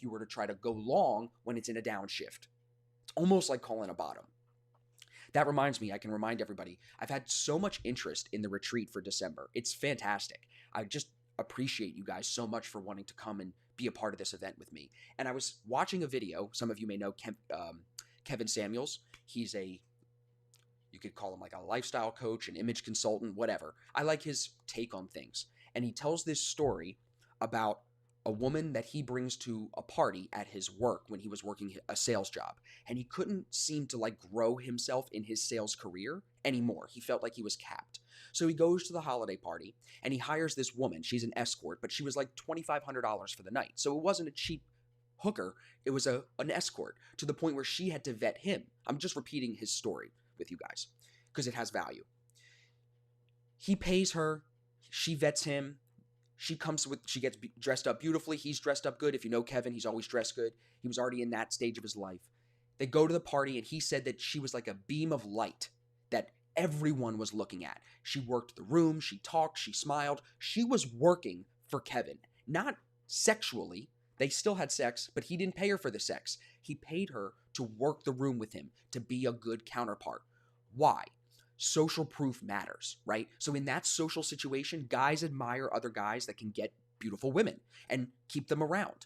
you were to try to go long when it's in a downshift. It's almost like calling a bottom. That reminds me, I can remind everybody, I've had so much interest in the retreat for December. It's fantastic. I just appreciate you guys so much for wanting to come and be a part of this event with me. And I was watching a video. Some of you may know Kevin Samuels. He's you could call him like a lifestyle coach, an image consultant, whatever. I like his take on things. And he tells this story about a woman that he brings to a party at his work when he was working a sales job. And he couldn't seem to like grow himself in his sales career anymore. He felt like he was capped. So he goes to the holiday party and he hires this woman. She's an escort, but she was like $2,500 for the night. So it wasn't a cheap hooker. It was an escort, to the point where she had to vet him. I'm just repeating his story with you guys because it has value. He pays her. She vets him. She gets dressed up beautifully. He's dressed up good. If you know Kevin, he's always dressed good. He was already in that stage of his life. They go to the party and he said that she was like a beam of light that everyone was looking at. She worked the room. She talked. She smiled. She was working for Kevin, not sexually. They still had sex, but he didn't pay her for the sex. He paid her to work the room with him, to be a good counterpart. Why? Social proof matters, right? So in that social situation, guys admire other guys that can get beautiful women and keep them around.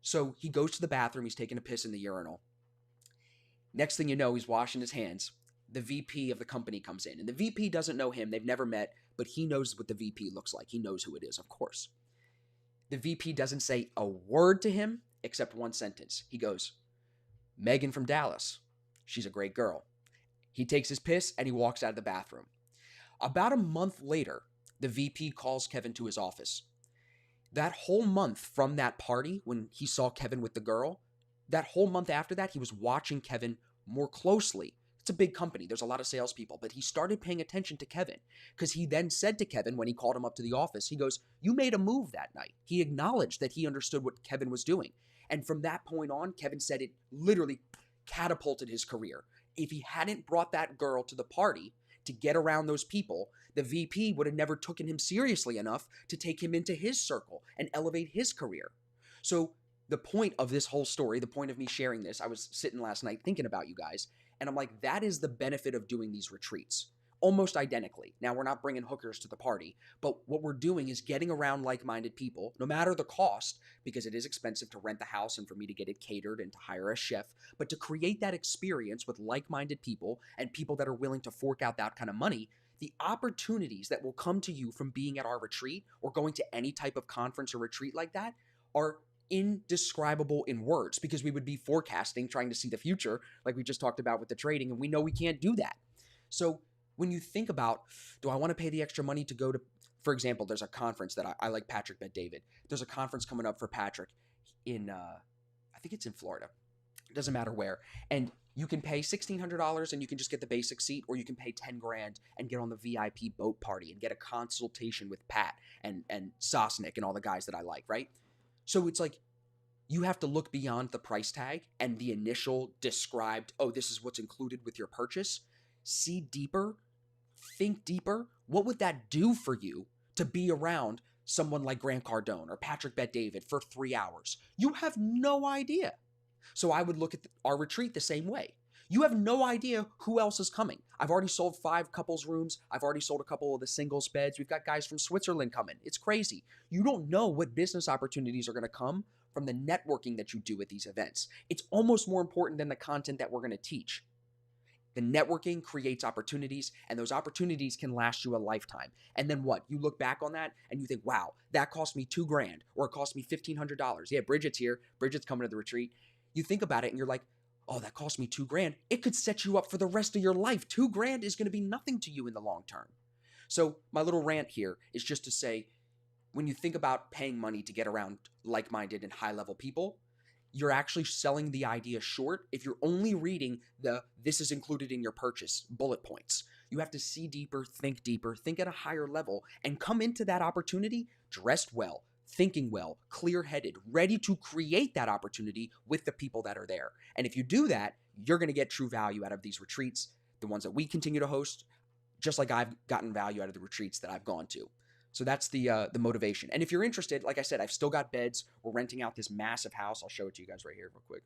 So he goes to the bathroom. He's taking a piss in the urinal. Next thing you know, he's washing his hands. The VP of the company comes in, and the VP doesn't know him. They've never met, but he knows what the VP looks like. He knows who it is, of course. The VP doesn't say a word to him except one sentence. He goes, "Megan from Dallas. She's a great girl." He takes his piss and he walks out of the bathroom. About a month later, the VP calls Kevin to his office. That whole month from that party, when he saw Kevin with the girl, that whole month after that, he was watching Kevin more closely. It's a big company. There's a lot of salespeople, but he started paying attention to Kevin because he then said to Kevin when he called him up to the office, he goes, "You made a move that night." He acknowledged that he understood what Kevin was doing. And from that point on, Kevin said it literally catapulted his career. If he hadn't brought that girl to the party to get around those people, the VP would have never taken him seriously enough to take him into his circle and elevate his career. So the point of this whole story, the point of me sharing this, I was sitting last night thinking about you guys, and I'm like, that is the benefit of doing these retreats. Almost identically. Now, we're not bringing hookers to the party, but what we're doing is getting around like-minded people, no matter the cost, because it is expensive to rent the house and for me to get it catered and to hire a chef, but to create that experience with like-minded people and people that are willing to fork out that kind of money, the opportunities that will come to you from being at our retreat or going to any type of conference or retreat like that are indescribable in words, because we would be forecasting, trying to see the future, like we just talked about with the trading, and we know we can't do that. So when you think about, do I want to pay the extra money to go to, for example, there's a conference that I like Patrick Bet David. There's a conference coming up for Patrick in, I think it's in Florida. It doesn't matter where. And you can pay $1,600 and you can just get the basic seat, or you can pay 10 grand and get on the VIP boat party and get a consultation with Pat and Sosnick and all the guys that I like, right? So it's like, you have to look beyond the price tag and the initial described, oh, this is what's included with your purchase. See deeper. Think deeper. What would that do for you to be around someone like Grant Cardone or Patrick Bet David for 3 hours? You have no idea. So I would look at our retreat the same way. You have no idea who else is coming. I've already sold 5 couples rooms. I've already sold a couple of the singles beds. We've got guys from Switzerland coming. It's crazy. You don't know what business opportunities are going to come from the networking that you do at these events. It's almost more important than the content that we're going to teach. The networking creates opportunities, and those opportunities can last you a lifetime. And then what? You look back on that and you think, wow, that cost me $2 grand, or it cost me $1,500. Yeah, Bridget's here. Bridget's coming to the retreat. You think about it and you're like, oh, that cost me $2 grand. It could set you up for the rest of your life. $2 grand is going to be nothing to you in the long term. So my little rant here is just to say, when you think about paying money to get around like-minded and high-level people, you're actually selling the idea short if you're only reading the "this is included in your purchase" bullet points. You have to see deeper, think at a higher level, and come into that opportunity dressed well, thinking well, clear-headed, ready to create that opportunity with the people that are there. And if you do that, you're going to get true value out of these retreats, the ones that we continue to host, just like I've gotten value out of the retreats that I've gone to. So that's the motivation. And if you're interested, like I said, I've still got beds. We're renting out this massive house. I'll show it to you guys right here real quick.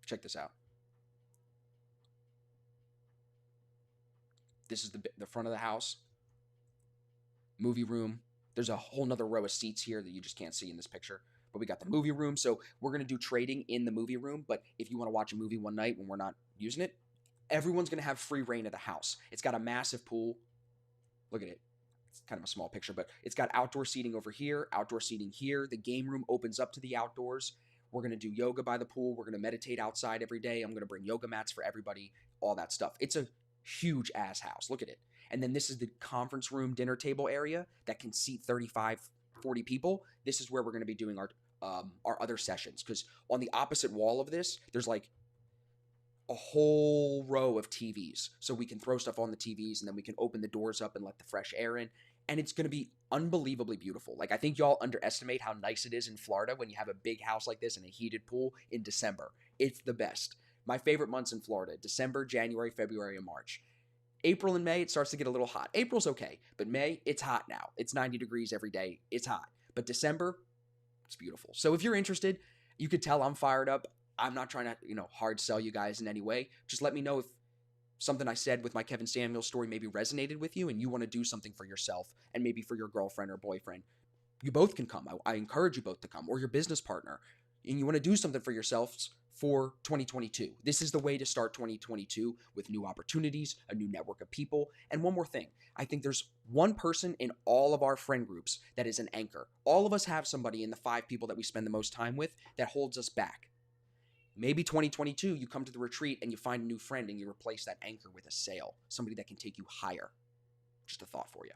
Check this out. This is the front of the house. Movie room. There's a whole nother row of seats here that you just can't see in this picture. But we got the movie room. So we're going to do trading in the movie room. But if you want to watch a movie one night when we're not using it, everyone's going to have free reign of the house. It's got a massive pool. Look at it. It's kind of a small picture, but it's got outdoor seating over here, outdoor seating here. The game room opens up to the outdoors. We're going to do yoga by the pool. We're going to meditate outside every day. I'm going to bring yoga mats for everybody, all that stuff. It's a huge ass house. Look at it. And then this is the conference room dinner table area that can seat 35, 40 people. This is where we're going to be doing our other sessions, because on the opposite wall of this, there's like a whole row of TVs. So we can throw stuff on the TVs, and then we can open the doors up and let the fresh air in. And it's going to be unbelievably beautiful. Like, I think y'all underestimate how nice it is in Florida when you have a big house like this and a heated pool in December. It's the best. My favorite months in Florida: December, January, February, and March. April and May, it starts to get a little hot. April's okay, but May, it's hot now. It's 90 degrees every day. It's hot. But December, it's beautiful. So if you're interested, you could tell I'm fired up. I'm not trying to, hard sell you guys in any way. Just let me know if something I said with my Kevin Samuels story maybe resonated with you and you want to do something for yourself and maybe for your girlfriend or boyfriend. You both can come. I encourage you both to come, or your business partner. And you want to do something for yourselves for 2022. This is the way to start 2022 with new opportunities, a new network of people. And one more thing. I think there's one person in all of our friend groups that is an anchor. All of us have somebody in the 5 people that we spend the most time with that holds us back. Maybe 2022, you come to the retreat and you find a new friend and you replace that anchor with a sail, somebody that can take you higher. Just a thought for you.